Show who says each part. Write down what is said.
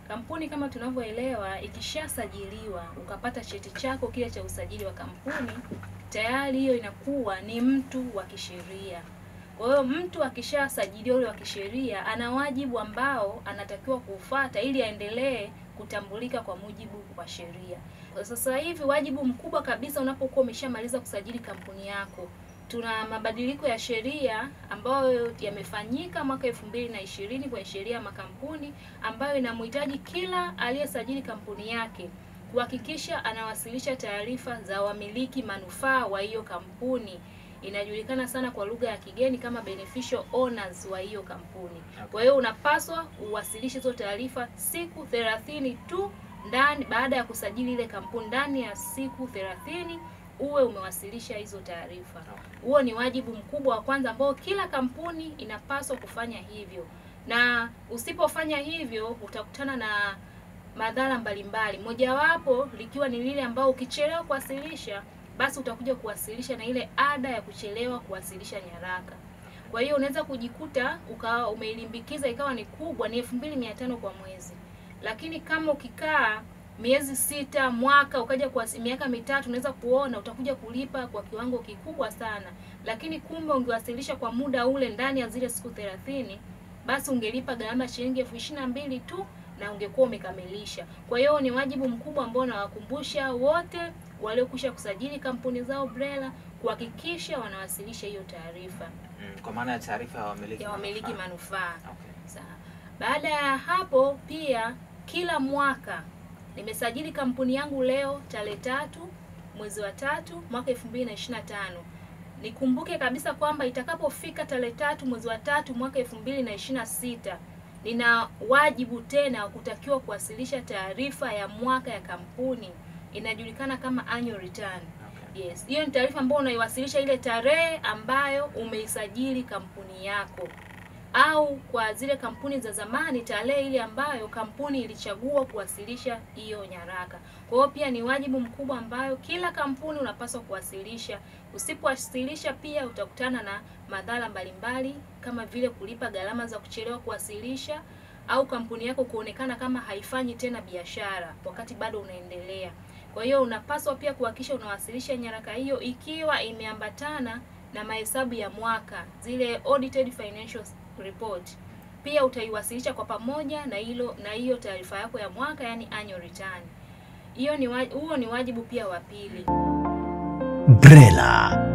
Speaker 1: Kampuni kama tunavyoelewa, ikishasajiliwa ukapata cheti chako kile cha usajili wa kampuni, tayari hiyo inakuwa ni mtu wa kisheria. Kwa hiyo mtu akishasajiliwa yule wa kisheria ana wajibu ambao anatakiwa kufuata ili aendelee kutambulika kwa mujibu wa sheria. Kwa sasa hivi wajibu mkubwa kabisa unapokuwa umeshamaliza kusajili kampuni yako, tuna mabadiliko ya sheria ambayo yamefanyika mwaka 2020 kwenye sheria ya makampuni, ambayo inamhitaji kila aliyesajili kampuni yake kuhakikisha anawasilisha taarifa za wamiliki manufaa wa hiyo kampuni. Inajulikana sana kwa lugha ya kigeni kama beneficial owners wa hiyo kampuni. Kwa hiyo unapaswa uwasilishe hizo taarifa siku 30 tu baada ya kusajili ile kampuni. Ndani ya siku 30 uwe umewasilisha hizo taarifa. Huo ni wajibu mkubwa wa kwanza ambao kila kampuni inapaswa kufanya hivyo. Na usipofanya hivyo utakutana na madhara mbalimbali. Mojawapo likiwa ni lile ambao ukichelewa kuwasilisha, basi utakuja kuwasilisha na ile ada ya kuchelewa kuwasilisha nyaraka. Kwa hiyo unaweza kujikuta ukawa umeilimbikiza ikawa ni kubwa, ni 2500 kwa mwezi. Lakini kama ukikaa miezi 6, mwaka, ukaja kwa miaka 3, unaweza kuona utakuja kulipa kwa kiwango kikubwa sana. Lakini kumbe ungewasilisha kwa muda ule ndani ya zile siku 30, basi ungelipa gharama shilingi 22,000 tu na ungekuwa umekamilisha. Kwa hiyo ni wajibu mkubwa ambao nawakumbusha wote waliokwisha kusajili kampuni zao BRELA kuhakikisha wanawasilisha hiyo taarifa.
Speaker 2: Kwa maana ya taarifa ya
Speaker 1: wamiliki manufaa.
Speaker 2: Okay.
Speaker 1: Sawa. Baada ya hapo pia kila mwaka nimesajili kampuni yangu leo tarehe 3 mwezi wa 3 mwaka 2025. Nikumbuke kabisa kwamba itakapofika tarehe 3 mwezi wa 3 mwaka 2026 nina wajibu tena wa kutakiwa kuwasilisha taarifa ya mwaka ya kampuni, inajulikana kama annual return. Yes, hiyo ni taarifa ambayo unaiwasilisha ile tarehe ambayo umeisajili kampuni yako, au kwa zile kampuni za zamani tarehe ile ambayo kampuni ilichagua kuwasilisha hiyo nyaraka. Kwa hiyo pia ni wajibu mkubwa ambayo kila kampuni unapaswa kuwasilisha. Usipowasilisha pia utakutana na madhara mbalimbali kama vile kulipa gharama za kuchelewa kuwasilisha, au kampuni yako kuonekana kama haifanyi tena biashara wakati bado unaendelea. Kwa hiyo unapaswa pia kuhakikisha unawasilisha nyaraka hiyo ikiwa imeambatana na mahesabu ya mwaka, zile audited financial report. Pia utaiwasilisha kwa pamoja na hiyo taarifa yako ya mwaka, yani annual return. Huo ni wajibu pia wa pili.
Speaker 3: BRELA